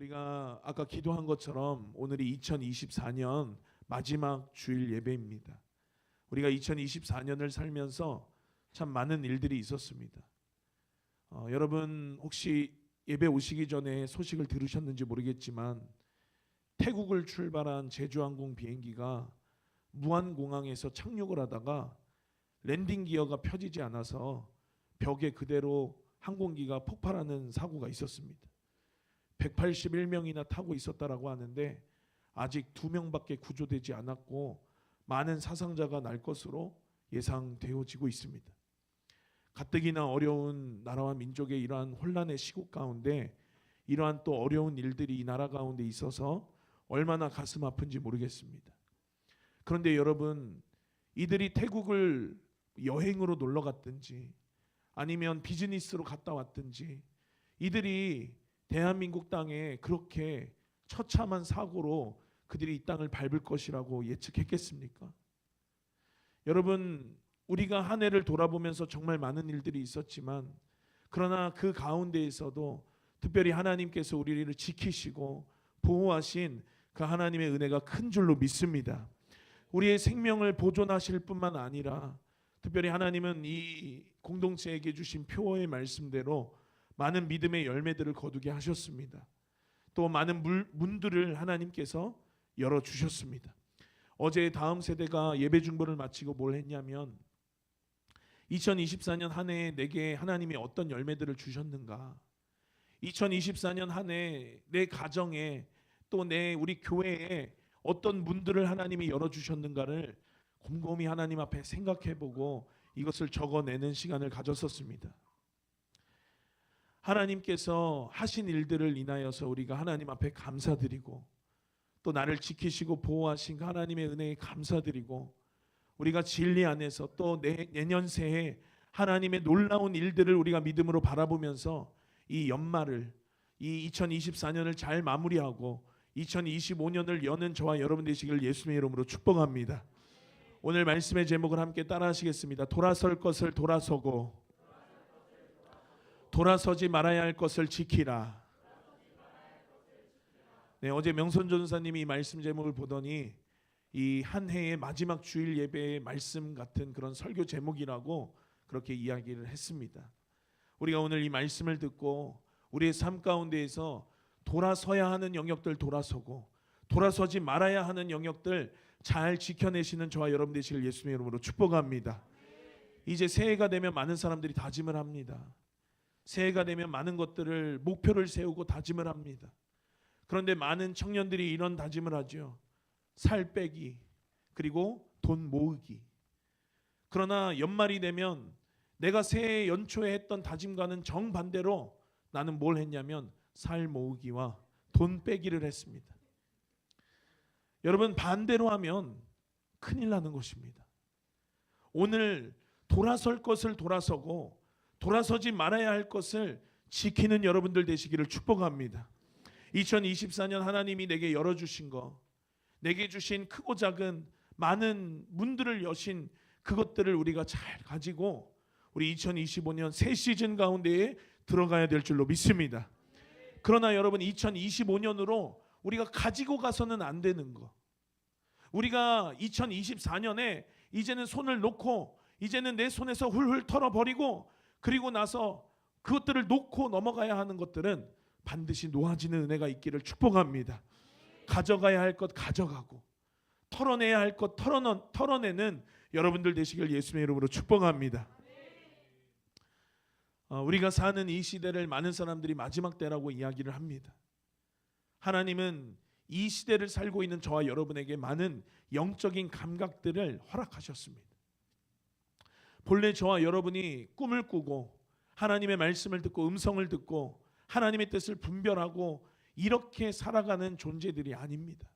우리가 아까 기도한 것처럼 오늘이 2024년 마지막 주일 예배입니다. 우리가 2024년을 살면서 참 많은 일들이 있었습니다. 여러분 혹시 예배 오시기 전에 소식을 들으셨는지 모르겠지만 태국을 출발한 제주항공 비행기가 무안공항에서 착륙을 하다가 랜딩 기어가 펴지지 않아서 벽에 그대로 항공기가 폭발하는 사고가 있었습니다. 181명이나 타고 있었다라고 하는데 아직 2명밖에 구조되지 않았고 많은 사상자가 날 것으로 예상되어지고 있습니다. 가뜩이나 어려운 나라와 민족의 이러한 혼란의 시국 가운데 이러한 또 어려운 일들이 이 나라 가운데 있어서 얼마나 가슴 아픈지 모르겠습니다. 그런데 여러분, 이들이 태국을 여행으로 놀러 갔든지 아니면 비즈니스로 갔다 왔든지 이들이 대한민국 땅에 그렇게 처참한 사고로 그들이 이 땅을 밟을 것이라고 예측했겠습니까? 여러분, 우리가 한 해를 돌아보면서 정말 많은 일들이 있었지만 그러나 그 가운데에서도 특별히 하나님께서 우리를 지키시고 보호하신 그 하나님의 은혜가 큰 줄로 믿습니다. 우리의 생명을 보존하실 뿐만 아니라 특별히 하나님은 이 공동체에게 주신 표어의 말씀대로 많은 믿음의 열매들을 거두게 하셨습니다. 또 많은 문들을 하나님께서 열어주셨습니다. 어제 다음 세대가 예배 중보를 마치고 뭘 했냐면 2024년 한 해에 내게 하나님이 어떤 열매들을 주셨는가, 2024년 한 해 내 가정에 또 우리 교회에 어떤 문들을 하나님이 열어주셨는가를 곰곰이 하나님 앞에 생각해보고 이것을 적어내는 시간을 가졌었습니다. 하나님께서 하신 일들을 인하여서 우리가 하나님 앞에 감사드리고 또 나를 지키시고 보호하신 하나님의 은혜에 감사드리고 우리가 진리 안에서 또 내년 새해 하나님의 놀라운 일들을 우리가 믿음으로 바라보면서 이 연말을 이 2024년을 잘 마무리하고 2025년을 여는 저와 여러분 되시길 예수님의 이름으로 축복합니다. 오늘 말씀의 제목을 함께 따라 하시겠습니다. 돌아설 것을 돌아서고 돌아서지 말아야 할 것을 지키라. 네, 어제 명선 전사님이 이 말씀 제목을 보더니 이 한 해의 마지막 주일 예배의 말씀 같은 그런 설교 제목이라고 그렇게 이야기를 했습니다. 우리가 오늘 이 말씀을 듣고 우리의 삶 가운데에서 돌아서야 하는 영역들 돌아서고 돌아서지 말아야 하는 영역들 잘 지켜내시는 저와 여러분 되시길 예수님의 이름으로 축복합니다. 이제 새해가 되면 많은 사람들이 다짐을 합니다. 새해가 되면 많은 것들을 목표를 세우고 다짐을 합니다. 그런데 많은 청년들이 이런 다짐을 하죠. 살 빼기 그리고 돈 모으기. 그러나 연말이 되면 내가 새해 연초에 했던 다짐과는 정반대로 나는 뭘 했냐면 살 모으기와 돈 빼기를 했습니다. 여러분, 반대로 하면 큰일 나는 것입니다. 오늘 돌아설 것을 돌아서고 돌아서지 말아야 할 것을 지키는 여러분들 되시기를 축복합니다. 2024년 하나님이 내게 열어주신 거, 내게 주신 크고 작은 많은 문들을 여신 그것들을 우리가 잘 가지고 우리 2025년 새 시즌 가운데에 들어가야 될 줄로 믿습니다. 그러나 여러분, 2025년으로 우리가 가지고 가서는 안 되는 거, 우리가 2024년에 이제는 손을 놓고 이제는 내 손에서 훌훌 털어버리고 그리고 나서 그것들을 놓고 넘어가야 하는 것들은 반드시 놓아지는 은혜가 있기를 축복합니다. 가져가야 할 것 가져가고 털어내야 할 것 털어내는 여러분들 되시길 예수님의 이름으로 축복합니다. 우리가 사는 이 시대를 많은 사람들이 마지막 때라고 이야기를 합니다. 하나님은 이 시대를 살고 있는 저와 여러분에게 많은 영적인 감각들을 허락하셨습니다. 본래 저와 여러분이 꿈을 꾸고 하나님의 말씀을 듣고 음성을 듣고 하나님의 뜻을 분별하고 이렇게 살아가는 존재들이 아닙니다.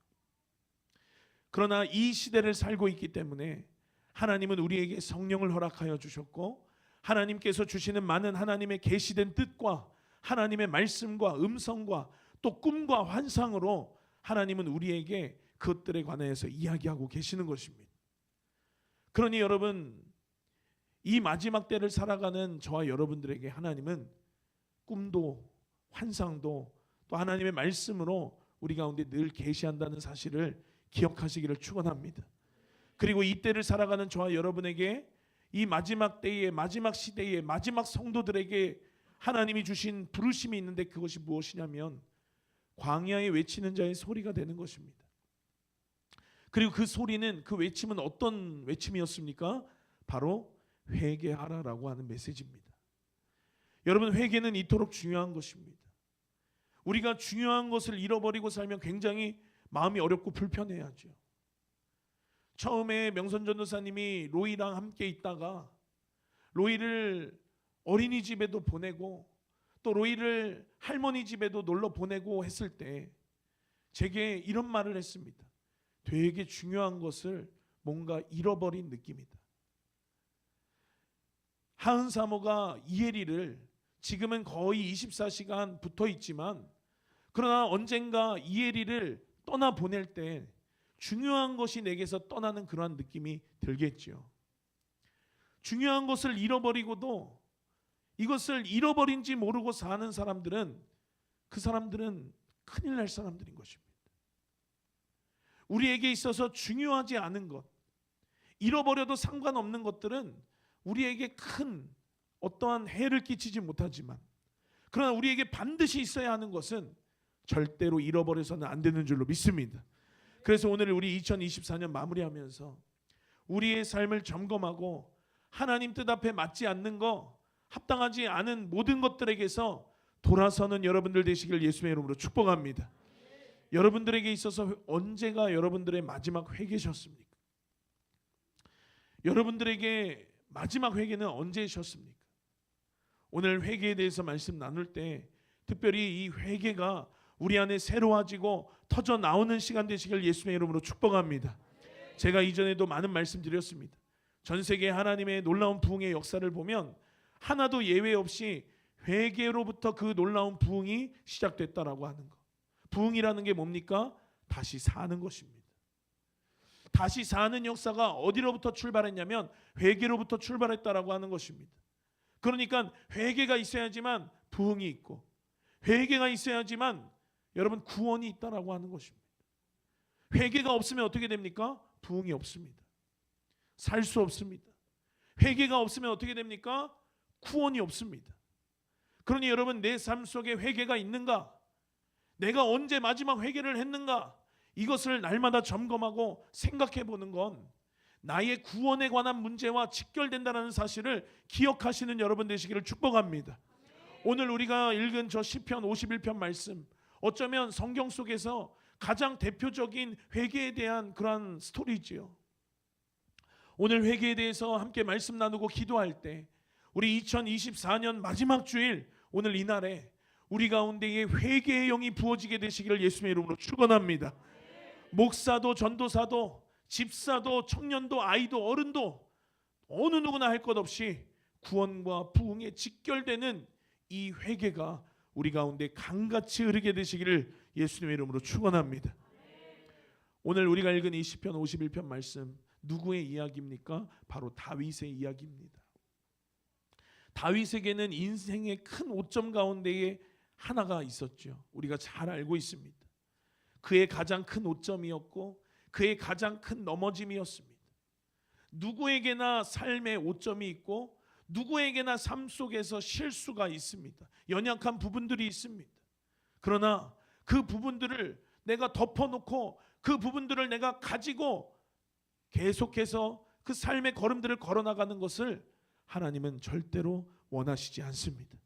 그러나 이 시대를 살고 있기 때문에 하나님은 우리에게 성령을 허락하여 주셨고 하나님께서 주시는 많은 하나님의 계시된 뜻과 하나님의 말씀과 음성과 또 꿈과 환상으로 하나님은 우리에게 그것들에 관해서 이야기하고 계시는 것입니다. 그러니 여러분, 이 마지막 때를 살아가는 저와 여러분들에게 하나님은 꿈도 환상도 또 하나님의 말씀으로 우리 가운데 늘 계시한다는 사실을 기억하시기를 축원합니다. 그리고 이 때를 살아가는 저와 여러분에게 이 마지막 때에, 마지막 시대에, 마지막 성도들에게 하나님이 주신 부르심이 있는데, 그것이 무엇이냐면 광야에 외치는 자의 소리가 되는 것입니다. 그리고 그 소리는, 그 외침은 어떤 외침이었습니까? 바로 회개하라라고 하는 메시지입니다. 여러분, 회개는 이토록 중요한 것입니다. 우리가 중요한 것을 잃어버리고 살면 굉장히 마음이 어렵고 불편해하죠. 처음에 명선 전도사님이 로이랑 함께 있다가 로이를 어린이집에도 보내고 또 로이를 할머니 집에도 놀러 보내고 했을 때 제게 이런 말을 했습니다. 되게 중요한 것을 뭔가 잃어버린 느낌이다. 하은 사모가 이혜리를 지금은 거의 24시간 붙어 있지만, 그러나 언젠가 이혜리를 떠나 보낼 때 중요한 것이 내게서 떠나는 그러한 느낌이 들겠죠. 중요한 것을 잃어버리고도 이것을 잃어버린지 모르고 사는 사람들은, 그 사람들은 큰일 날 사람들인 것입니다. 우리에게 있어서 중요하지 않은 것, 잃어버려도 상관없는 것들은 우리에게 큰 어떠한 해를 끼치지 못하지만, 그러나 우리에게 반드시 있어야 하는 것은 절대로 잃어버려서는 안 되는 줄로 믿습니다. 그래서 오늘 우리 2024년 마무리하면서 우리의 삶을 점검하고 하나님 뜻 앞에 맞지 않는 거, 합당하지 않은 모든 것들에게서 돌아서는 여러분들 되시길 예수의 이름으로 축복합니다. 여러분들에게 있어서 언제가 여러분들의 마지막 회개셨습니까? 여러분들에게 마지막 회개는 언제셨습니까? 오늘 회개에 대해서 말씀 나눌 때 특별히 이 회개가 우리 안에 새로워지고 터져 나오는 시간 되시길 예수의 이름으로 축복합니다. 제가 이전에도 많은 말씀 드렸습니다. 전 세계 하나님의 놀라운 부흥의 역사를 보면 하나도 예외 없이 회개로부터 그 놀라운 부흥이 시작됐다라고 하는 것. 부흥이라는 게 뭡니까? 다시 사는 것입니다. 다시 사는 역사가 어디로부터 출발했냐면 회개로부터 출발했다라고 하는 것입니다. 그러니까 회개가 있어야지만 부흥이 있고, 회개가 있어야지만 여러분 구원이 있다라고 하는 것입니다. 회개가 없으면 어떻게 됩니까? 부흥이 없습니다. 살 수 없습니다. 회개가 없으면 어떻게 됩니까? 구원이 없습니다. 그러니 여러분, 내 삶 속에 회개가 있는가? 내가 언제 마지막 회개를 했는가? 이것을 날마다 점검하고 생각해 보는 건 나의 구원에 관한 문제와 직결된다는 사실을 기억하시는 여러분 되시기를 축복합니다. 오늘 우리가 읽은 저 시편 51편 말씀, 어쩌면 성경 속에서 가장 대표적인 회개에 대한 그러한 스토리지요. 오늘 회개에 대해서 함께 말씀 나누고 기도할 때 우리 2024년 마지막 주일 오늘 이날에 우리 가운데에 회개의 영이 부어지게 되시기를 예수님의 이름으로 축원합니다. 목사도 전도사도 집사도 청년도 아이도 어른도 어느 누구나 할 것 없이 구원과 부흥에 직결되는 이 회개가 우리 가운데 강같이 흐르게 되시기를 예수님의 이름으로 축원합니다. 오늘 우리가 읽은 이 시편 51편 말씀, 누구의 이야기입니까? 바로 다윗의 이야기입니다. 다윗에게는 인생의 큰 오점 가운데에 하나가 있었죠. 우리가 잘 알고 있습니다. 그의 가장 큰 오점이었고 그의 가장 큰 넘어짐이었습니다. 누구에게나 삶의 오점이 있고 누구에게나 삶 속에서 실수가 있습니다. 연약한 부분들이 있습니다. 그러나 그 부분들을 내가 덮어놓고 그 부분들을 내가 가지고 계속해서 그 삶의 걸음들을 걸어나가는 것을 하나님은 절대로 원하시지 않습니다.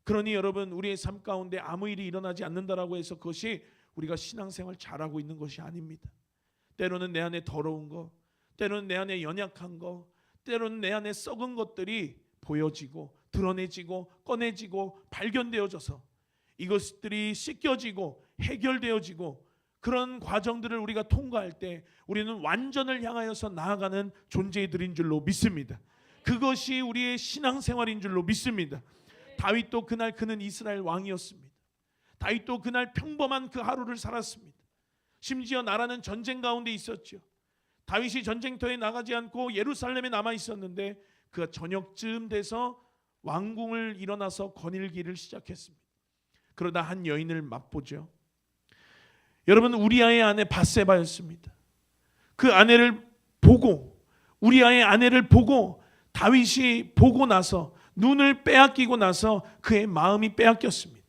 그러니 여러분, 우리의 삶 가운데 아무 일이 일어나지 않는다라고 해서 그것이 우리가 신앙생활 잘하고 있는 것이 아닙니다. 때로는 내 안에 더러운 것, 때로는 내 안에 연약한 것, 때로는 내 안에 썩은 것들이 보여지고 드러내지고 꺼내지고 발견되어져서 이것들이 씻겨지고 해결되어지고 그런 과정들을 우리가 통과할 때 우리는 완전을 향하여서 나아가는 존재들인 줄로 믿습니다. 그것이 우리의 신앙생활인 줄로 믿습니다. 다윗도 그날 그는 이스라엘 왕이었습니다. 다윗도 그날 평범한 그 하루를 살았습니다. 심지어 나라는 전쟁 가운데 있었죠. 다윗이 전쟁터에 나가지 않고 예루살렘에 남아 있었는데 그 저녁쯤 돼서 왕궁을 일어나서 거닐기를 시작했습니다. 그러다 한 여인을 맛보죠. 여러분, 우리아의 아내 밧세바였습니다. 그 아내를 보고, 우리아의 아내를 보고 다윗이 보고 나서 눈을 빼앗기고 나서 그의 마음이 빼앗겼습니다.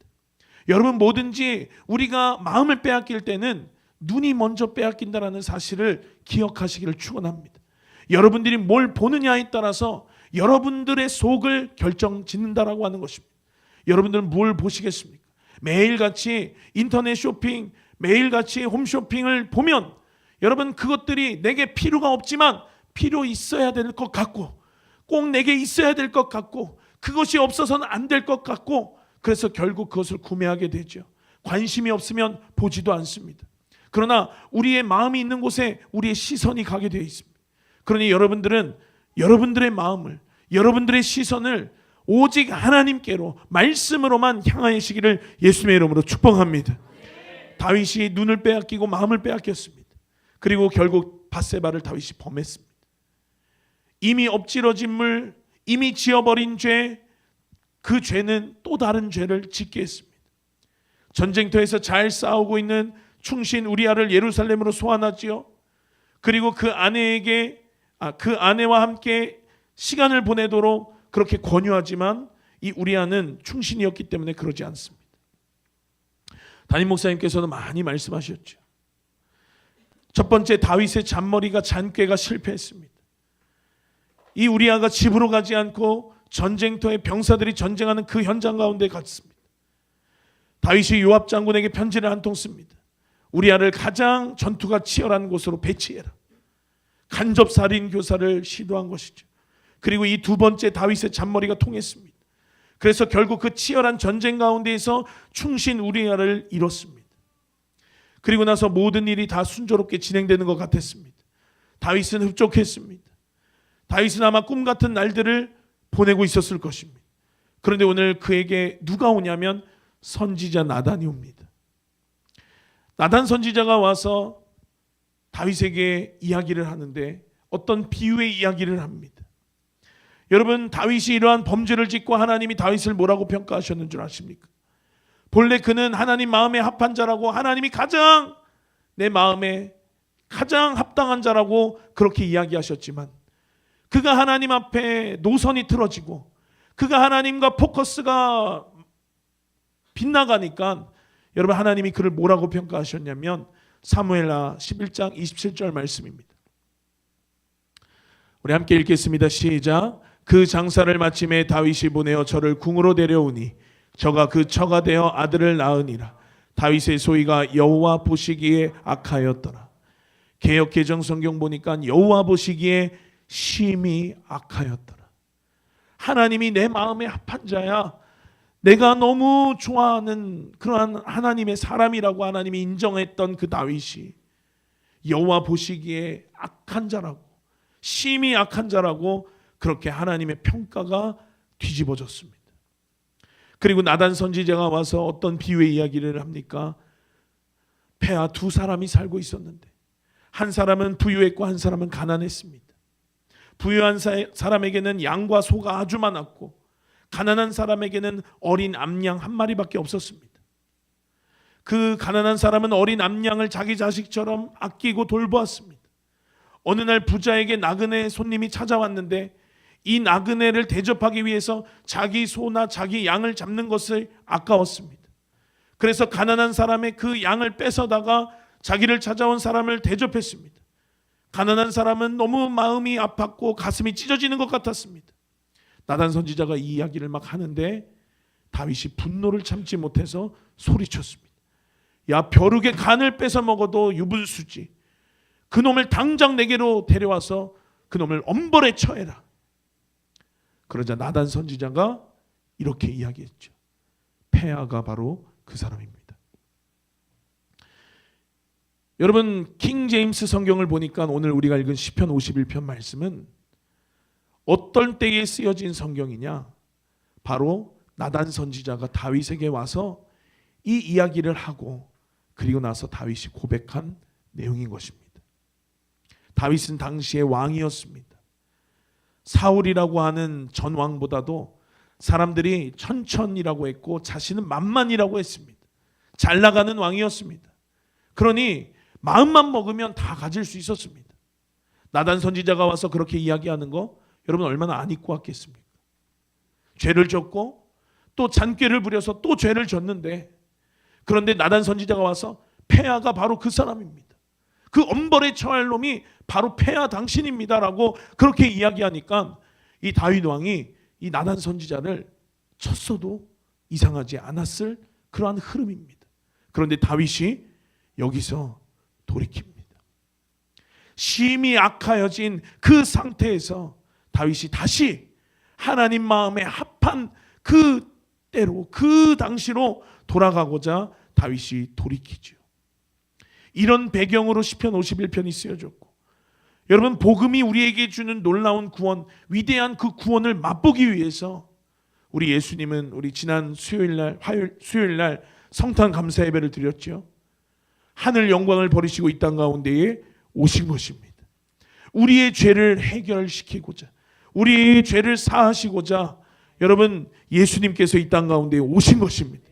여러분, 뭐든지 우리가 마음을 빼앗길 때는 눈이 먼저 빼앗긴다는 사실을 기억하시기를 축원합니다. 여러분들이 뭘 보느냐에 따라서 여러분들의 속을 결정짓는다라고 하는 것입니다. 여러분들은 뭘 보시겠습니까? 매일같이 인터넷 쇼핑, 매일같이 홈쇼핑을 보면 여러분, 그것들이 내게 필요가 없지만 필요 있어야 될 것 같고, 꼭 내게 있어야 될 것 같고, 그것이 없어서는 안 될 것 같고, 그래서 결국 그것을 구매하게 되죠. 관심이 없으면 보지도 않습니다. 그러나 우리의 마음이 있는 곳에 우리의 시선이 가게 되어 있습니다. 그러니 여러분들은 여러분들의 마음을, 여러분들의 시선을 오직 하나님께로, 말씀으로만 향하시기를 예수님의 이름으로 축복합니다. 다윗이 눈을 빼앗기고 마음을 빼앗겼습니다. 그리고 결국 밧세바를 다윗이 범했습니다. 이미 엎질러진 물, 이미 지어버린 죄, 그 죄는 또 다른 죄를 짓게 했습니다. 전쟁터에서 잘 싸우고 있는 충신 우리아를 예루살렘으로 소환하지요. 그리고 그 아내와 함께 시간을 보내도록 그렇게 권유하지만 이 우리아는 충신이었기 때문에 그러지 않습니다. 담임 목사님께서도 많이 말씀하셨죠. 첫 번째, 다윗의 잔머리가, 잔꾀가 실패했습니다. 이 우리아가 집으로 가지 않고 전쟁터에 병사들이 전쟁하는 그 현장 가운데 갔습니다. 다윗이 요압 장군에게 편지를 한 통 씁니다. 우리아를 가장 전투가 치열한 곳으로 배치해라. 간접살인 교사를 시도한 것이죠. 그리고 이 두 번째, 다윗의 잔머리가 통했습니다. 그래서 결국 그 치열한 전쟁 가운데에서 충신 우리아를 잃었습니다. 그리고 나서 모든 일이 다 순조롭게 진행되는 것 같았습니다. 다윗은 흡족했습니다. 다윗은 아마 꿈 같은 날들을 보내고 있었을 것입니다. 그런데 오늘 그에게 누가 오냐면 선지자 나단이 옵니다. 나단 선지자가 와서 다윗에게 이야기를 하는데 어떤 비유의 이야기를 합니다. 여러분, 다윗이 이러한 범죄를 짓고 하나님이 다윗을 뭐라고 평가하셨는 줄 아십니까? 본래 그는 하나님 마음에 합한 자라고, 하나님이 가장 내 마음에 가장 합당한 자라고 그렇게 이야기하셨지만, 그가 하나님 앞에 노선이 틀어지고 그가 하나님과 포커스가 빗나가니까 여러분, 하나님이 그를 뭐라고 평가하셨냐면 사무엘하 11장 27절 말씀입니다. 우리 함께 읽겠습니다. 시작. 그 장사를 마침에 다윗이 보내어 저를 궁으로 데려오니 저가 그 처가 되어 아들을 낳으니라. 다윗의 소위가 여호와 보시기에 악하였더라. 개역 개정 성경 보니까 여호와 보시기에 심히 악하였더라. 하나님이 내 마음에 합한 자야, 내가 너무 좋아하는 그러한 하나님의 사람이라고 하나님이 인정했던 그 다윗이 여호와 보시기에 악한 자라고, 심히 악한 자라고 그렇게 하나님의 평가가 뒤집어졌습니다. 그리고 나단 선지자가 와서 어떤 비유의 이야기를 합니까? 폐하 두 사람이 살고 있었는데 한 사람은 부유했고 한 사람은 가난했습니다. 부유한 사람에게는 양과 소가 아주 많았고 가난한 사람에게는 어린 암양 한 마리밖에 없었습니다. 그 가난한 사람은 어린 암양을 자기 자식처럼 아끼고 돌보았습니다. 어느 날 부자에게 나그네 손님이 찾아왔는데 이 나그네를 대접하기 위해서 자기 소나 자기 양을 잡는 것을 아까웠습니다. 그래서 가난한 사람의 그 양을 뺏어다가 자기를 찾아온 사람을 대접했습니다. 가난한 사람은 너무 마음이 아팠고 가슴이 찢어지는 것 같았습니다. 나단 선지자가 이 이야기를 막 하는데 다윗이 분노를 참지 못해서 소리쳤습니다. 야, 벼룩의 간을 뺏어 먹어도 유분수지. 그놈을 당장 내게로 데려와서 그놈을 엄벌에 처해라. 그러자 나단 선지자가 이렇게 이야기했죠. 폐하가 바로 그 사람입니다. 여러분, 킹 제임스 성경을 보니까 오늘 우리가 읽은 시편 51편 말씀은 어떤 때에 쓰여진 성경이냐? 바로 나단 선지자가 다윗에게 와서 이 이야기를 하고 그리고 나서 다윗이 고백한 내용인 것입니다. 다윗은 당시의 왕이었습니다. 사울이라고 하는 전 왕보다도 사람들이 천천이라고 했고 자신은 만만이라고 했습니다. 잘 나가는 왕이었습니다. 그러니 마음만 먹으면 다 가질 수 있었습니다. 나단 선지자가 와서 그렇게 이야기하는 거 여러분 얼마나 안 잊고 왔겠습니까? 죄를 졌고 또 잔꾀를 부려서 또 죄를 졌는데, 그런데 나단 선지자가 와서 폐하가 바로 그 사람입니다. 그 엄벌에 처할 놈이 바로 폐하 당신입니다라고 그렇게 이야기하니까 이 다윗 왕이 이 나단 선지자를 쳤어도 이상하지 않았을 그러한 흐름입니다. 그런데 다윗이 여기서 돌이킵니다. 심히 악하여진 그 상태에서 다윗이 다시 하나님 마음에 합한 그 때로, 그 당시로 돌아가고자 다윗이 돌이키죠. 이런 배경으로 시편 51편이 쓰여졌고, 여러분 복음이 우리에게 주는 놀라운 구원, 위대한 그 구원을 맛보기 위해서 우리 예수님은 우리 지난 수요일날 성탄 감사 예배를 드렸죠. 하늘 영광을 버리시고 이 땅 가운데에 오신 것입니다. 우리의 죄를 해결시키고자, 우리의 죄를 사하시고자 여러분 예수님께서 이 땅 가운데 오신 것입니다.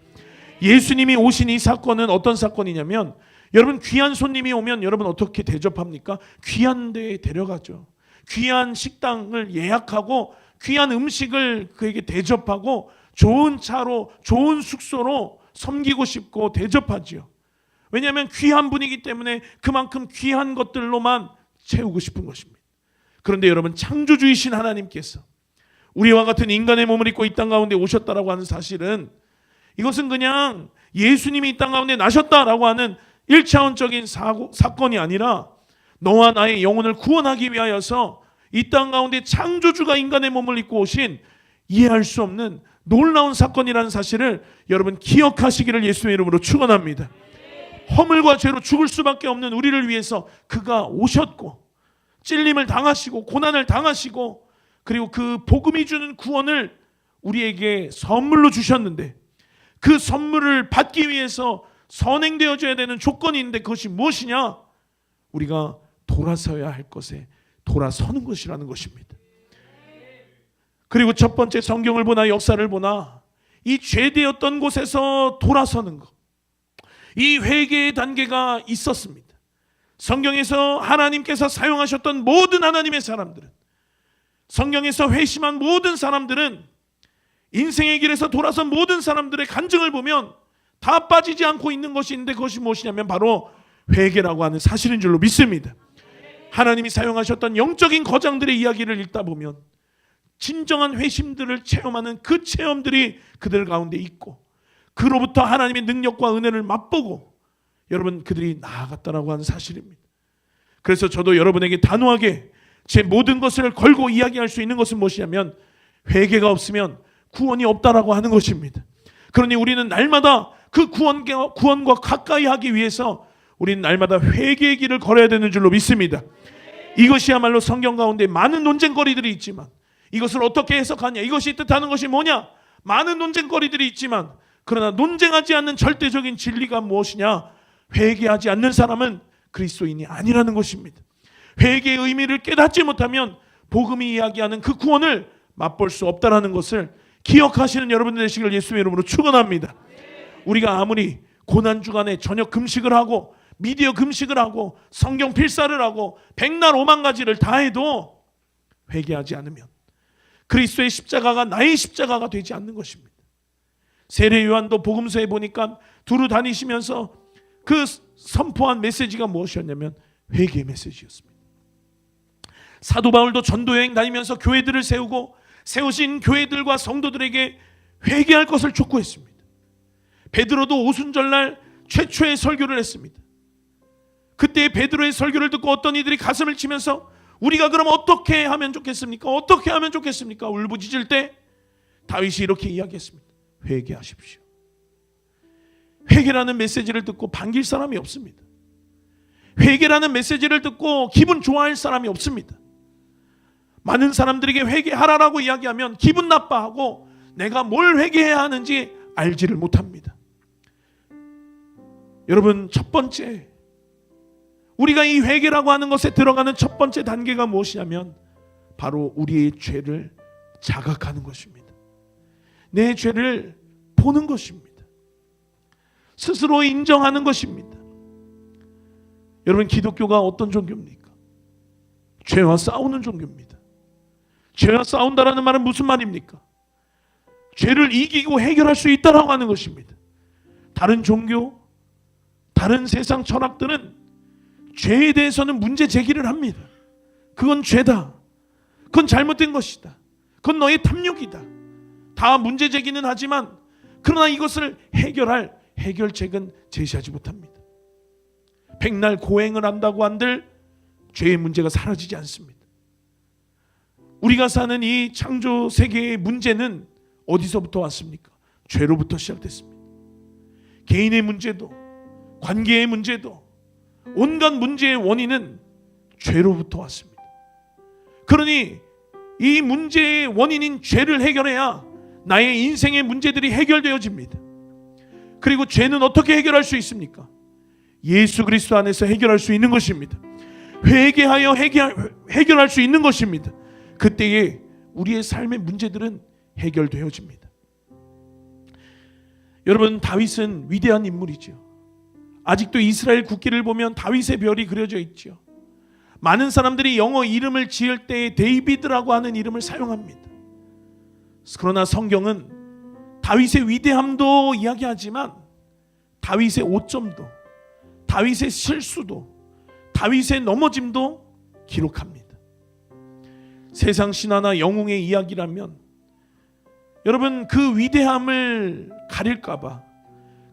예수님이 오신 이 사건은 어떤 사건이냐면, 여러분 귀한 손님이 오면 여러분 어떻게 대접합니까? 귀한 데에 데려가죠. 귀한 식당을 예약하고 귀한 음식을 그에게 대접하고 좋은 차로, 좋은 숙소로 섬기고 싶고 대접하지요. 왜냐하면 귀한 분이기 때문에 그만큼 귀한 것들로만 채우고 싶은 것입니다. 그런데 여러분 창조주이신 하나님께서 우리와 같은 인간의 몸을 입고 이 땅 가운데 오셨다라고 하는 사실은, 이것은 그냥 예수님이 이 땅 가운데 나셨다라고 하는 1차원적인 사건이 아니라 너와 나의 영혼을 구원하기 위하여서 이 땅 가운데 창조주가 인간의 몸을 입고 오신 이해할 수 없는 놀라운 사건이라는 사실을 여러분 기억하시기를 예수의 이름으로 축원합니다. 허물과 죄로 죽을 수밖에 없는 우리를 위해서 그가 오셨고, 찔림을 당하시고 고난을 당하시고, 그리고 그 복음이 주는 구원을 우리에게 선물로 주셨는데, 그 선물을 받기 위해서 선행되어져야 되는 조건이 있는데 그것이 무엇이냐? 우리가 돌아서야 할 것에 돌아서는 것이라는 것입니다. 그리고 첫 번째 성경을 보나 역사를 보나 이 죄되었던 곳에서 돌아서는 것, 이 회개의 단계가 있었습니다. 성경에서 하나님께서 사용하셨던 모든 하나님의 사람들은, 성경에서 회심한 모든 사람들은, 인생의 길에서 돌아선 모든 사람들의 간증을 보면 다 빠지지 않고 있는 것이 있는데, 그것이 무엇이냐면 바로 회개라고 하는 사실인 줄로 믿습니다. 하나님이 사용하셨던 영적인 거장들의 이야기를 읽다 보면 진정한 회심들을 체험하는 그 체험들이 그들 가운데 있고, 그로부터 하나님의 능력과 은혜를 맛보고 여러분 그들이 나아갔다라고 하는 사실입니다. 그래서 저도 여러분에게 단호하게 제 모든 것을 걸고 이야기할 수 있는 것은 무엇이냐면, 회개가 없으면 구원이 없다라고 하는 것입니다. 그러니 우리는 날마다 그 구원과 가까이 하기 위해서 우리는 날마다 회개의 길을 걸어야 되는 줄로 믿습니다. 이것이야말로 성경 가운데 많은 논쟁거리들이 있지만, 이것을 어떻게 해석하냐, 이것이 뜻하는 것이 뭐냐, 많은 논쟁거리들이 있지만, 그러나 논쟁하지 않는 절대적인 진리가 무엇이냐? 회개하지 않는 사람은 그리스도인이 아니라는 것입니다. 회개의 의미를 깨닫지 못하면 복음이 이야기하는 그 구원을 맛볼 수 없다라는 것을 기억하시는 여러분들 되시길 예수의 이름으로 축원합니다. 우리가 아무리 고난 주간에 저녁 금식을 하고 미디어 금식을 하고 성경 필사를 하고 백날 오만 가지를 다 해도 회개하지 않으면 그리스도의 십자가가 나의 십자가가 되지 않는 것입니다. 세례 요한도 복음서에 보니까 두루 다니시면서 그 선포한 메시지가 무엇이었냐면 회개의 메시지였습니다. 사도 바울도 전도여행 다니면서 교회들을 세우고 세우신 교회들과 성도들에게 회개할 것을 촉구했습니다. 베드로도 오순절날 최초의 설교를 했습니다. 그때 베드로의 설교를 듣고 어떤 이들이 가슴을 치면서 우리가 그럼 어떻게 하면 좋겠습니까? 어떻게 하면 좋겠습니까? 울부짖을 때 다윗이 이렇게 이야기했습니다. 회개하십시오. 회개라는 메시지를 듣고 반길 사람이 없습니다. 회개라는 메시지를 듣고 기분 좋아할 사람이 없습니다. 많은 사람들에게 회개하라라고 이야기하면 기분 나빠하고 내가 뭘 회개해야 하는지 알지를 못합니다. 여러분, 첫 번째, 우리가 이 회개라고 하는 것에 들어가는 첫 번째 단계가 무엇이냐면 바로 우리의 죄를 자각하는 것입니다. 내 죄를 보는 것입니다. 스스로 인정하는 것입니다. 여러분, 기독교가 어떤 종교입니까? 죄와 싸우는 종교입니다. 죄와 싸운다라는 말은 무슨 말입니까? 죄를 이기고 해결할 수 있다라고 하는 것입니다. 다른 종교, 다른 세상 철학들은 죄에 대해서는 문제 제기를 합니다. 그건 죄다. 그건 잘못된 것이다. 그건 너의 탐욕이다. 다 문제 제기는 하지만 그러나 이것을 해결할 해결책은 제시하지 못합니다. 백날 고행을 한다고 한들 죄의 문제가 사라지지 않습니다. 우리가 사는 이 창조 세계의 문제는 어디서부터 왔습니까? 죄로부터 시작됐습니다. 개인의 문제도, 관계의 문제도, 온갖 문제의 원인은 죄로부터 왔습니다. 그러니 이 문제의 원인인 죄를 해결해야 나의 인생의 문제들이 해결되어집니다. 그리고 죄는 어떻게 해결할 수 있습니까? 예수 그리스도 안에서 해결할 수 있는 것입니다. 회개하여 해결할 수 있는 것입니다. 그때에 우리의 삶의 문제들은 해결되어집니다. 여러분, 다윗은 위대한 인물이죠. 아직도 이스라엘 국기를 보면 다윗의 별이 그려져 있죠. 많은 사람들이 영어 이름을 지을 때 데이비드라고 하는 이름을 사용합니다. 그러나 성경은 다윗의 위대함도 이야기하지만 다윗의 오점도, 다윗의 실수도, 다윗의 넘어짐도 기록합니다. 세상 신화나 영웅의 이야기라면 여러분, 그 위대함을 가릴까봐,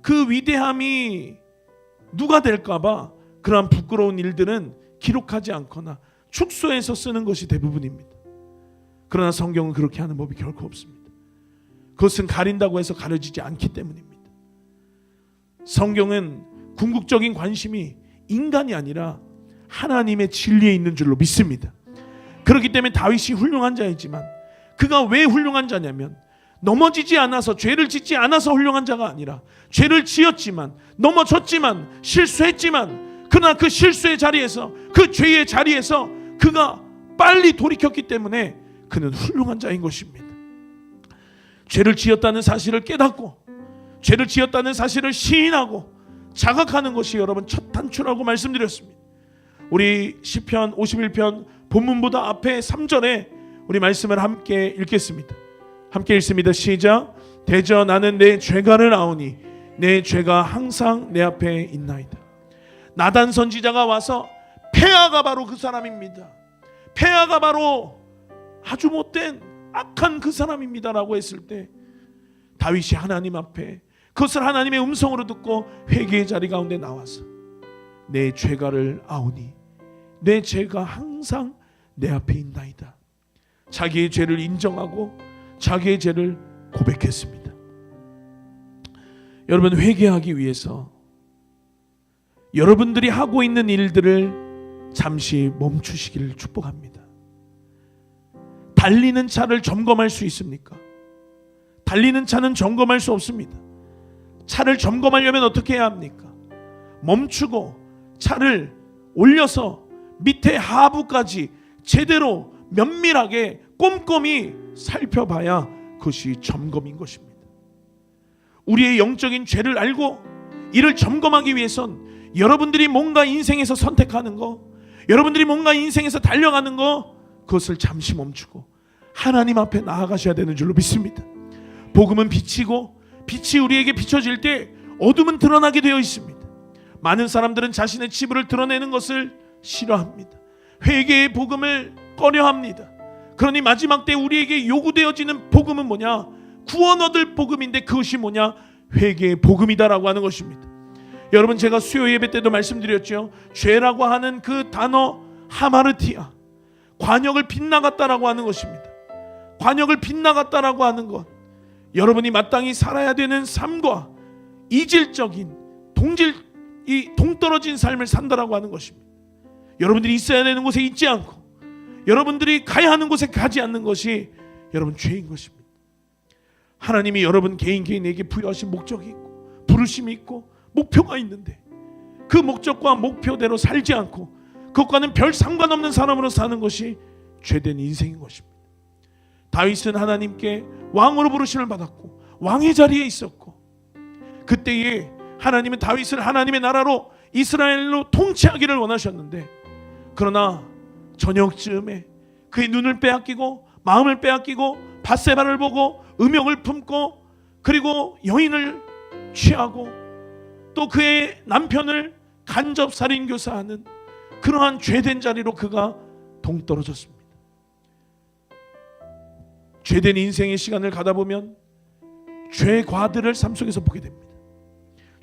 그 위대함이 누가 될까봐 그러한 부끄러운 일들은 기록하지 않거나 축소해서 쓰는 것이 대부분입니다. 그러나 성경은 그렇게 하는 법이 결코 없습니다. 그것은 가린다고 해서 가려지지 않기 때문입니다. 성경은 궁극적인 관심이 인간이 아니라 하나님의 진리에 있는 줄로 믿습니다. 그렇기 때문에 다윗이 훌륭한 자이지만 그가 왜 훌륭한 자냐면 넘어지지 않아서, 죄를 짓지 않아서 훌륭한 자가 아니라 죄를 지었지만, 넘어졌지만, 실수했지만, 그러나 그 실수의 자리에서, 그 죄의 자리에서 그가 빨리 돌이켰기 때문에 그는 훌륭한 자인 것입니다. 죄를 지었다는 사실을 깨닫고, 죄를 지었다는 사실을 시인하고 자각하는 것이 여러분 첫 단추라고 말씀드렸습니다. 우리 시편 51편 본문보다 앞에 3절에 우리 말씀을 함께 읽겠습니다. 함께 읽습니다. 시작. 대저 나는 내 죄가를 아오니 내 죄가 항상 내 앞에 있나이다. 나단 선지자가 와서 폐하가 바로 그 사람입니다. 폐하가 바로 아주 못된 악한 그 사람입니다라고 했을 때 다윗이 하나님 앞에 그것을 하나님의 음성으로 듣고 회개의 자리 가운데 나와서 내 죄가를 아오니 내 죄가 항상 내 앞에 있나이다. 자기의 죄를 인정하고 자기의 죄를 고백했습니다. 여러분, 회개하기 위해서 여러분들이 하고 있는 일들을 잠시 멈추시기를 축복합니다. 달리는 차를 점검할 수 있습니까? 달리는 차는 점검할 수 없습니다. 차를 점검하려면 어떻게 해야 합니까? 멈추고 차를 올려서 밑에 하부까지 제대로 면밀하게 꼼꼼히 살펴봐야 그것이 점검인 것입니다. 우리의 영적인 죄를 알고 이를 점검하기 위해선 여러분들이 뭔가 인생에서 선택하는 거, 여러분들이 뭔가 인생에서 달려가는 거, 그것을 잠시 멈추고 하나님 앞에 나아가셔야 되는 줄로 믿습니다. 복음은 빛이고 빛이 우리에게 비춰질 때 어둠은 드러나게 되어 있습니다. 많은 사람들은 자신의 치부를 드러내는 것을 싫어합니다. 회개의 복음을 꺼려합니다. 그러니 마지막 때 우리에게 요구되어지는 복음은 뭐냐? 구원 얻을 복음인데 그것이 뭐냐? 회개의 복음이다라고 하는 것입니다. 여러분, 제가 수요 예배 때도 말씀드렸죠. 죄라고 하는 그 단어 하마르티아, 관역을 빗나갔다라고 하는 것입니다. 관역을 빗나갔다라고 하는 것, 여러분이 마땅히 살아야 되는 삶과 이질적인 동떨어진 삶을 산다라고 하는 것입니다. 여러분들이 있어야 되는 곳에 있지 않고 여러분들이 가야 하는 곳에 가지 않는 것이 여러분 죄인 것입니다. 하나님이 여러분 개인에게 부여하신 목적이 있고 부르심이 있고 목표가 있는데 그 목적과 목표대로 살지 않고 그것과는 별 상관없는 사람으로 사는 것이 죄된 인생인 것입니다. 다윗은 하나님께 왕으로 부르심을 받았고 왕의 자리에 있었고, 그때에 하나님은 다윗을 하나님의 나라로 이스라엘로 통치하기를 원하셨는데, 그러나 저녁쯤에 그의 눈을 빼앗기고 마음을 빼앗기고 밧세바를 보고 음욕을 품고, 그리고 여인을 취하고 또 그의 남편을 간접 살인 교사하는 그러한 죄된 자리로 그가 동떨어졌습니다. 죄된 인생의 시간을 가다 보면 죄의 과들을 삶 속에서 보게 됩니다.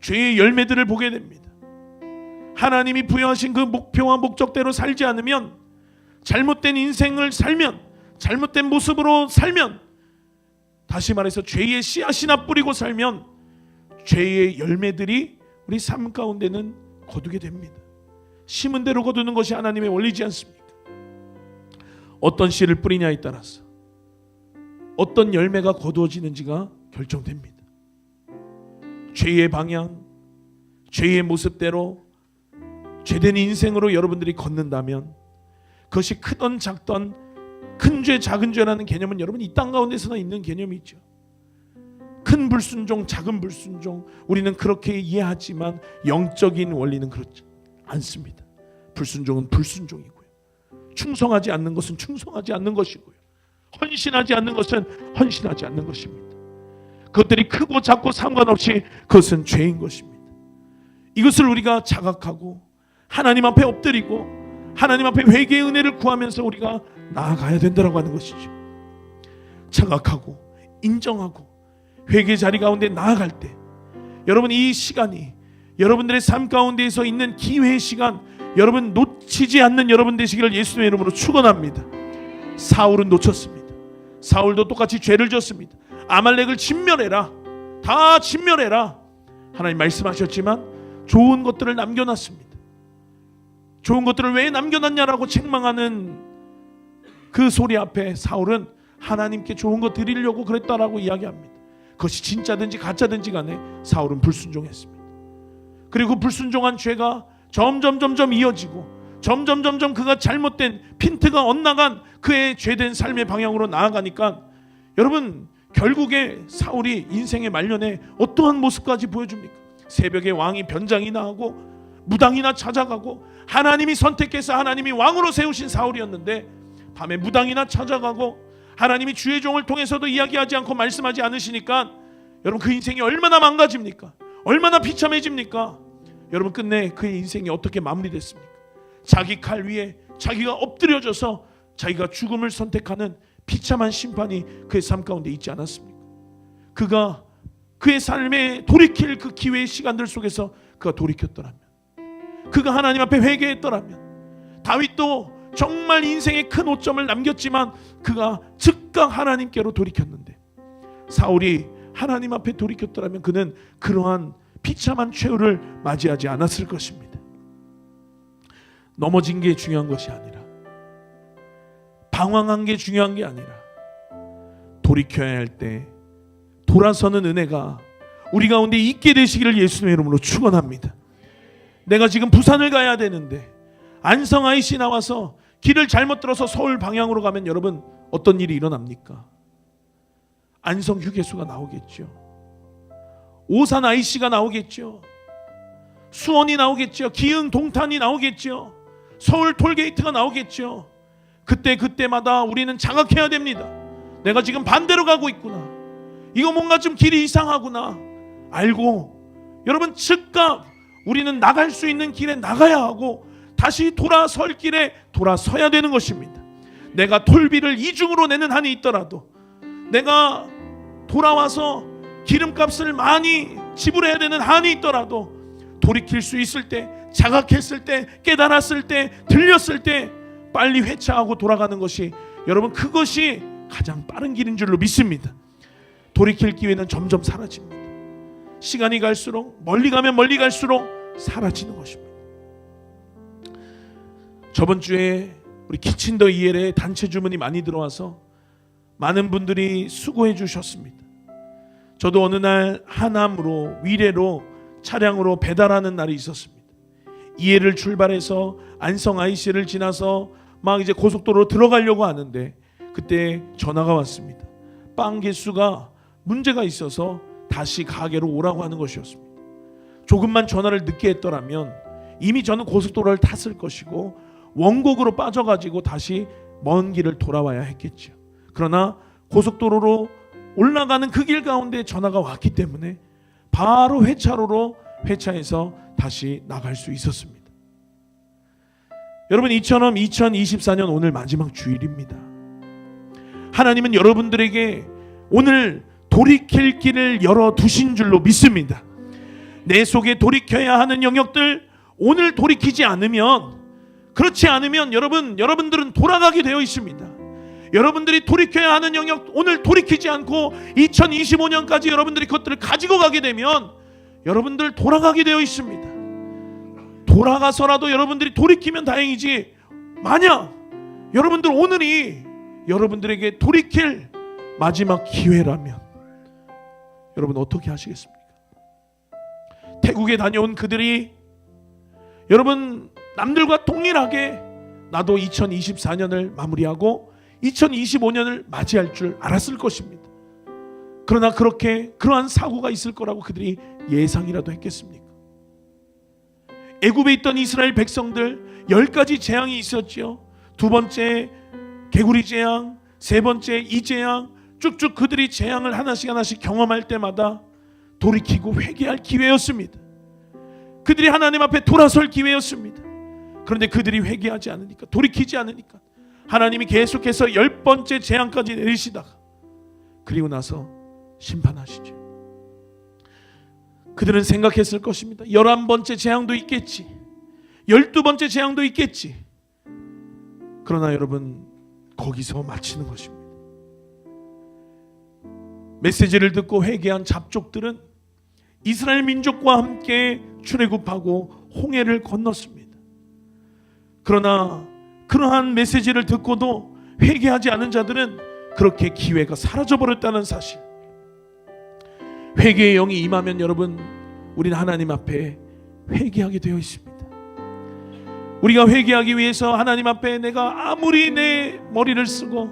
죄의 열매들을 보게 됩니다. 하나님이 부여하신 그 목표와 목적대로 살지 않으면, 잘못된 인생을 살면, 잘못된 모습으로 살면, 다시 말해서 죄의 씨앗이나 뿌리고 살면 죄의 열매들이 우리 삶 가운데는 거두게 됩니다. 심은 대로 거두는 것이 하나님의 원리지 않습니까? 어떤 씨를 뿌리냐에 따라서 어떤 열매가 거두어지는지가 결정됩니다. 죄의 방향, 죄의 모습대로 죄된 인생으로 여러분들이 걷는다면, 그것이 크던 작던 큰 죄 작은 죄라는 개념은 여러분 이 땅 가운데서나 있는 개념이죠. 큰 불순종 작은 불순종, 우리는 그렇게 이해하지만 영적인 원리는 그렇지 않습니다. 불순종은 불순종이고요, 충성하지 않는 것은 충성하지 않는 것이고요, 헌신하지 않는 것은 헌신하지 않는 것입니다. 그것들이 크고 작고 상관없이 그것은 죄인 것입니다. 이것을 우리가 자각하고 하나님 앞에 엎드리고 하나님 앞에 회개의 은혜를 구하면서 우리가 나아가야 된다고 하는 것이죠. 자각하고 인정하고 회개 자리 가운데 나아갈 때, 여러분 이 시간이 여러분들의 삶 가운데에서 있는 기회의 시간, 여러분 놓치지 않는 여러분 되시기를 예수님의 이름으로 축원합니다. 사울은 놓쳤습니다. 사울도 똑같이 죄를 졌습니다. 아말렉을 진멸해라, 다 진멸해라, 하나님 말씀하셨지만 좋은 것들을 남겨놨습니다. 좋은 것들을 왜 남겨놨냐라고 책망하는 그 소리 앞에 사울은 하나님께 좋은 거 드리려고 그랬다라고 이야기합니다. 그것이 진짜든지 가짜든지 간에 사울은 불순종했습니다. 그리고 불순종한 죄가 점점 이어지고 점점 그가 잘못된 핀트가 엇나간 그의 죄된 삶의 방향으로 나아가니까, 여러분 결국에 사울이 인생의 말년에 어떠한 모습까지 보여줍니까? 새벽에 왕이 변장이나 하고 무당이나 찾아가고, 하나님이 선택해서 하나님이 왕으로 세우신 사울이었는데 밤에 무당이나 찾아가고 하나님이 주의 종을 통해서도 이야기하지 않고 말씀하지 않으시니까 여러분 그 인생이 얼마나 망가집니까? 얼마나 비참해집니까? 여러분 끝내 그의 인생이 어떻게 마무리됐습니까? 자기 칼 위에 자기가 엎드려져서 자기가 죽음을 선택하는 비참한 심판이 그의 삶 가운데 있지 않았습니까? 그가 그의 삶에 돌이킬 그 기회의 시간들 속에서 그가 돌이켰더라면, 그가 하나님 앞에 회개했더라면, 다윗도 정말 인생의 큰 오점을 남겼지만 그가 즉각 하나님께로 돌이켰는데, 사울이 하나님 앞에 돌이켰더라면 그는 그러한 비참한 최후를 맞이하지 않았을 것입니다. 넘어진 게 중요한 것이 아니라, 방황한 게 중요한 게 아니라, 돌이켜야 할 때 돌아서는 은혜가 우리 가운데 있게 되시기를 예수님의 이름으로 축원합니다. 내가 지금 부산을 가야 되는데 안성 IC 나와서 길을 잘못 들어서 서울 방향으로 가면 여러분 어떤 일이 일어납니까? 안성 휴게소가 나오겠죠. 오산 IC가 나오겠죠. 수원이 나오겠죠. 기흥 동탄이 나오겠죠. 서울 톨게이트가 나오겠죠. 그때마다 우리는 자각해야 됩니다. 내가 지금 반대로 가고 있구나. 이거 뭔가 좀 길이 이상하구나 알고, 여러분 즉각 우리는 나갈 수 있는 길에 나가야 하고 다시 돌아설 길에 돌아서야 되는 것입니다. 내가 톨비를 이중으로 내는 한이 있더라도, 내가 돌아와서 기름값을 많이 지불해야 되는 한이 있더라도 돌이킬 수 있을 때, 자각했을 때, 깨달았을 때, 들렸을 때 빨리 회차하고 돌아가는 것이, 여러분 그것이 가장 빠른 길인 줄로 믿습니다. 돌이킬 기회는 점점 사라집니다. 시간이 갈수록, 멀리 가면 멀리 갈수록 사라지는 것입니다. 저번 주에 우리 키친더 EL에 단체 주문이 많이 들어와서 많은 분들이 수고해 주셨습니다. 저도 어느 날 하남으로, 위례로 차량으로 배달하는 날이 있었습니다. EL을 출발해서 안성 IC를 지나서 막 이제 고속도로로 들어가려고 하는데 그때 전화가 왔습니다. 빵 개수가 문제가 있어서 다시 가게로 오라고 하는 것이었습니다. 조금만 전화를 늦게 했더라면 이미 저는 고속도로를 탔을 것이고 원곡으로 빠져가지고 다시 먼 길을 돌아와야 했겠죠. 그러나 고속도로로 올라가는 그 길 가운데 전화가 왔기 때문에 바로 회차로로 회차해서 다시 나갈 수 있었습니다. 여러분, 이처럼 2024년 오늘 마지막 주일입니다. 하나님은 여러분들에게 오늘 돌이킬 길을 열어두신 줄로 믿습니다. 내 속에 돌이켜야 하는 영역들, 오늘 돌이키지 않으면, 그렇지 않으면 여러분들은 돌아가게 되어 있습니다. 여러분들이 돌이켜야 하는 영역, 오늘 돌이키지 않고 2025년까지 여러분들이 그것들을 가지고 가게 되면 여러분들 돌아가게 되어 있습니다. 돌아가서라도 여러분들이 돌이키면 다행이지, 만약 여러분들 오늘이 여러분들에게 돌이킬 마지막 기회라면 여러분 어떻게 하시겠습니까? 태국에 다녀온 그들이 여러분 남들과 동일하게 나도 2024년을 마무리하고 2025년을 맞이할 줄 알았을 것입니다. 그러나 그러한 사고가 있을 거라고 그들이 예상이라도 했겠습니까? 애굽에 있던 이스라엘 백성들 10가지 재앙이 있었죠. 두 번째 개구리 재앙, 세 번째 이 재앙, 쭉쭉 그들이 재앙을 하나씩 경험할 때마다 돌이키고 회개할 기회였습니다. 그들이 하나님 앞에 돌아설 기회였습니다. 그런데 그들이 회개하지 않으니까, 돌이키지 않으니까 하나님이 계속해서 10번째 재앙까지 내리시다가 그리고 나서 심판하시죠. 그들은 생각했을 것입니다. 11번째 재앙도 있겠지, 12번째 재앙도 있겠지. 그러나 여러분, 거기서 마치는 것입니다. 메시지를 듣고 회개한 잡족들은 이스라엘 민족과 함께 출애굽하고 홍해를 건넜습니다. 그러나 그러한 메시지를 듣고도 회개하지 않은 자들은 그렇게 기회가 사라져버렸다는 사실. 회개의 영이 임하면 여러분, 우리는 하나님 앞에 회개하게 되어 있습니다. 우리가 회개하기 위해서 하나님 앞에 내가 아무리 내 머리를 쓰고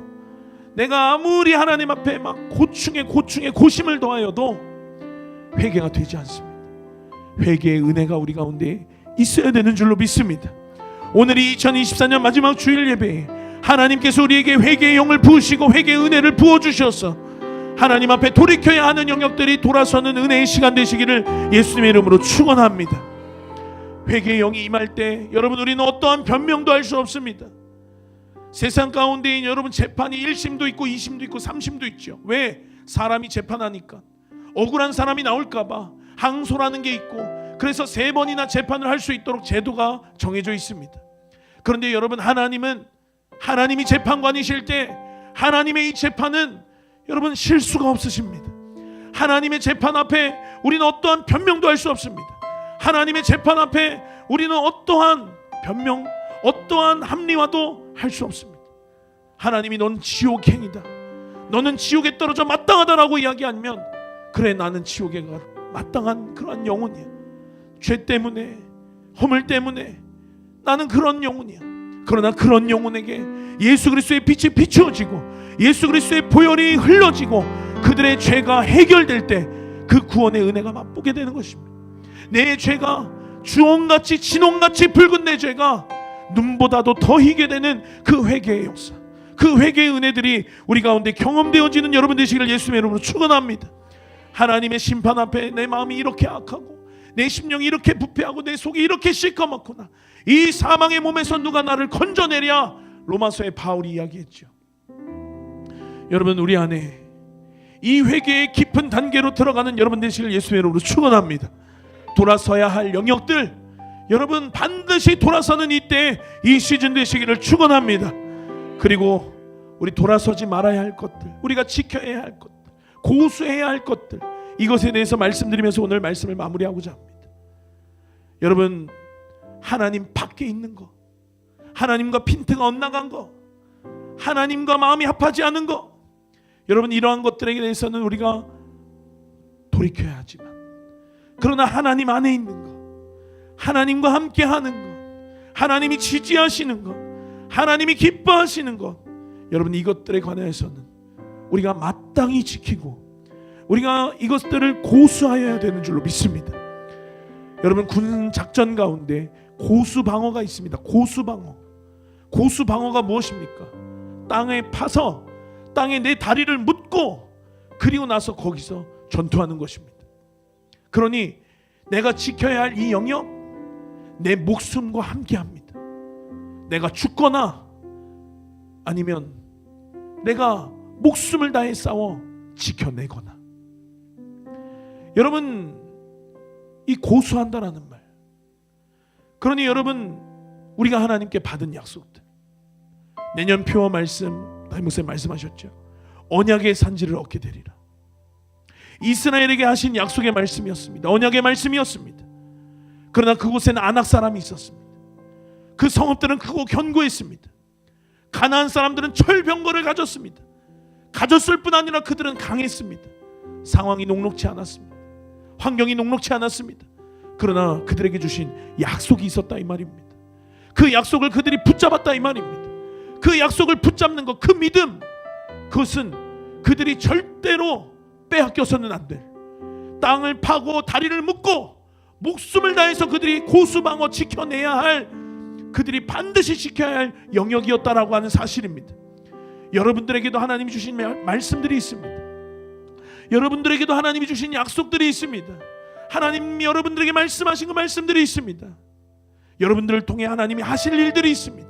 내가 아무리 하나님 앞에 막 고충에 고심을 더하여도 회개가 되지 않습니다. 회개의 은혜가 우리 가운데 있어야 되는 줄로 믿습니다. 오늘이 2024년 마지막 주일 예배에 하나님께서 우리에게 회개의 영을 부으시고 회개의 은혜를 부어주셔서 하나님 앞에 돌이켜야 하는 영역들이 돌아서는 은혜의 시간 되시기를 예수님의 이름으로 축원합니다. 회개의 영이 임할 때 여러분, 우리는 어떠한 변명도 할 수 없습니다. 세상 가운데인 여러분, 재판이 1심도 있고 2심도 있고 3심도 있죠. 왜? 사람이 재판하니까 억울한 사람이 나올까봐 항소라는 게 있고, 그래서 3번이나 재판을 할 수 있도록 제도가 정해져 있습니다. 그런데 여러분, 하나님이 재판관이실 때 하나님의 이 재판은 여러분 실수가 없으십니다. 하나님의 재판 앞에 우리는 어떠한 변명도 할 수 없습니다. 하나님의 재판 앞에 우리는 어떠한 변명, 어떠한 합리화도 할 수 없습니다. 하나님이 넌 지옥행이다, 너는 지옥에 떨어져 마땅하다라고 이야기하면, 그래, 나는 지옥에 가 마땅한 그러한 영혼이야. 죄 때문에, 허물 때문에 나는 그런 영혼이야. 그러나 그런 영혼에게 예수 그리스도의 빛이 비추어지고 예수 그리스도의 보혈이 흘러지고 그들의 죄가 해결될 때 그 구원의 은혜가 맛보게 되는 것입니다. 내 죄가 주홍같이 진홍같이 붉은 내 죄가 눈보다도 더 희게 되는 그 회개의 역사, 그 회개의 은혜들이 우리 가운데 경험되어지는 여러분 되시기를 예수님의 이름으로 축원합니다. 하나님의 심판 앞에 내 마음이 이렇게 악하고 내 심령이 이렇게 부패하고 내 속이 이렇게 시커멓구나, 이 사망의 몸에서 누가 나를 건져내랴, 로마서의 바울이 이야기했죠. 여러분, 우리 안에 이 회개의 깊은 단계로 들어가는 여러분 되시기를 예수의 이름으로 축원합니다. 돌아서야 할 영역들, 여러분 반드시 돌아서는 이때 이 시즌 되시기를 축원합니다. 그리고 우리 돌아서지 말아야 할 것들, 우리가 지켜야 할 것들, 고수해야 할 것들, 이것에 대해서 말씀드리면서 오늘 말씀을 마무리하고자 합니다. 여러분, 하나님 밖에 있는 거, 하나님과 핀트가 엇나간 거, 하나님과 마음이 합하지 않은 거, 여러분 이러한 것들에 대해서는 우리가 돌이켜야 하지만, 그러나 하나님 안에 있는 것, 하나님과 함께 하는 것, 하나님이 지지하시는 것, 하나님이 기뻐하시는 것, 여러분, 이것들에 관해서는 우리가 마땅히 지키고 우리가 이것들을 고수하여야 되는 줄로 믿습니다. 여러분, 군 작전 가운데 고수방어가 있습니다. 고수방어가 무엇입니까? 땅에 파서 땅에 내 다리를 묻고 그리고 나서 거기서 전투하는 것입니다. 그러니 내가 지켜야 할 이 영역, 내 목숨과 함께합니다. 내가 죽거나 아니면 내가 목숨을 다해 싸워 지켜내거나. 여러분, 이 고수한다라는 말, 그러니 여러분, 우리가 하나님께 받은 약속들, 내년 표어 말씀, 담임 목사님 말씀하셨죠. 언약의 산지를 얻게 되리라. 이스라엘에게 하신 약속의 말씀이었습니다. 언약의 말씀이었습니다. 그러나 그곳에는 아낙 사람이 있었습니다. 그 성읍들은 크고 견고했습니다. 가나안 사람들은 철병거를 가졌습니다. 가졌을 뿐 아니라 그들은 강했습니다. 상황이 녹록지 않았습니다. 환경이 녹록지 않았습니다. 그러나 그들에게 주신 약속이 있었다 이 말입니다. 그 약속을 그들이 붙잡았다 이 말입니다. 그 약속을 붙잡는 것, 그 믿음, 그것은 그들이 절대로 빼앗겨서는 안 될, 땅을 파고 다리를 묶고 목숨을 다해서 그들이 고수방어 지켜내야 할, 그들이 반드시 지켜야 할 영역이었다라고 하는 사실입니다. 여러분들에게도 하나님이 주신 말씀들이 있습니다. 여러분들에게도 하나님이 주신 약속들이 있습니다. 하나님이 여러분들에게 말씀하신 그 말씀들이 있습니다. 여러분들을 통해 하나님이 하실 일들이 있습니다.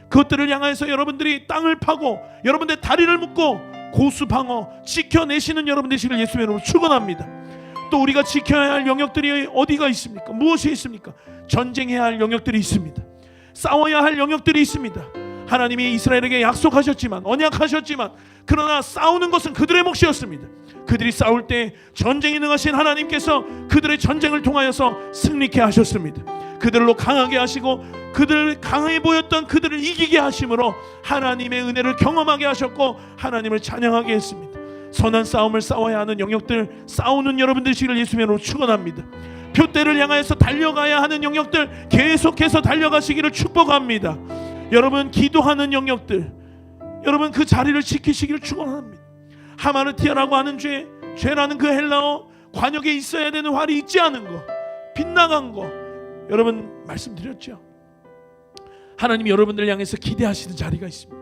그것들을 향해서 여러분들이 땅을 파고 여러분들의 다리를 묶고 고수방어 지켜내시는 여러분 되시기를 예수의 이름으로 축원합니다. 또 우리가 지켜야 할 영역들이 어디가 있습니까? 무엇이 있습니까? 전쟁해야 할 영역들이 있습니다. 싸워야 할 영역들이 있습니다. 하나님이 이스라엘에게 약속하셨지만, 언약하셨지만, 그러나 싸우는 것은 그들의 몫이었습니다. 그들이 싸울 때 전쟁에 능하신 하나님께서 그들의 전쟁을 통하여서 승리케 하셨습니다. 그들로 강하게 하시고 그들 강해 보였던 그들을 이기게 하심으로 하나님의 은혜를 경험하게 하셨고 하나님을 찬양하게 했습니다. 선한 싸움을 싸워야 하는 영역들, 싸우는 여러분 되시기를 예수의 이름으로 축원합니다. 표대를 향하여서 달려가야 하는 영역들 계속해서 달려가시기를 축복합니다. 여러분, 기도하는 영역들, 여러분 그 자리를 지키시기를 축원합니다. 하마르티아라고 하는 죄라는 그 헬라어 관역에 있어야 되는 활이 있지 않은 거, 빗나간 거, 여러분 말씀드렸죠. 하나님이 여러분들을 향해서 기대하시는 자리가 있습니다.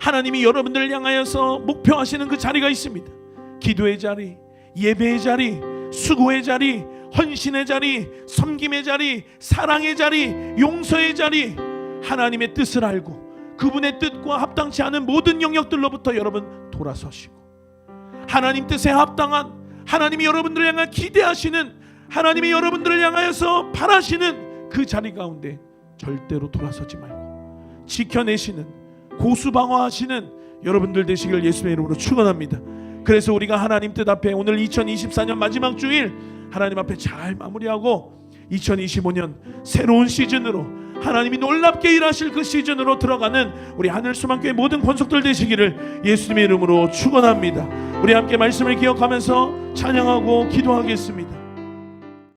하나님이 여러분들을 향하여서 목표하시는 그 자리가 있습니다. 기도의 자리, 예배의 자리, 수고의 자리, 헌신의 자리, 섬김의 자리, 사랑의 자리, 용서의 자리, 하나님의 뜻을 알고 그분의 뜻과 합당치 않은 모든 영역들로부터 여러분 돌아서시고 하나님 뜻에 합당한, 하나님이 여러분들을 향해 기대하시는, 하나님이 여러분들을 향하여서 바라시는 그 자리 가운데 절대로 돌아서지 말고 지켜내시는, 고수방어하시는 여러분들 되시길 예수의 이름으로 축원합니다. 그래서 우리가 하나님 뜻 앞에 오늘 2024년 마지막 주일 하나님 앞에 잘 마무리하고 2025년 새로운 시즌으로 하나님이 놀랍게 일하실 그 시즌으로 들어가는 우리 하늘소망교회 모든 권속들 되시기를 예수님의 이름으로 축원합니다. 우리 함께 말씀을 기억하면서 찬양하고 기도하겠습니다.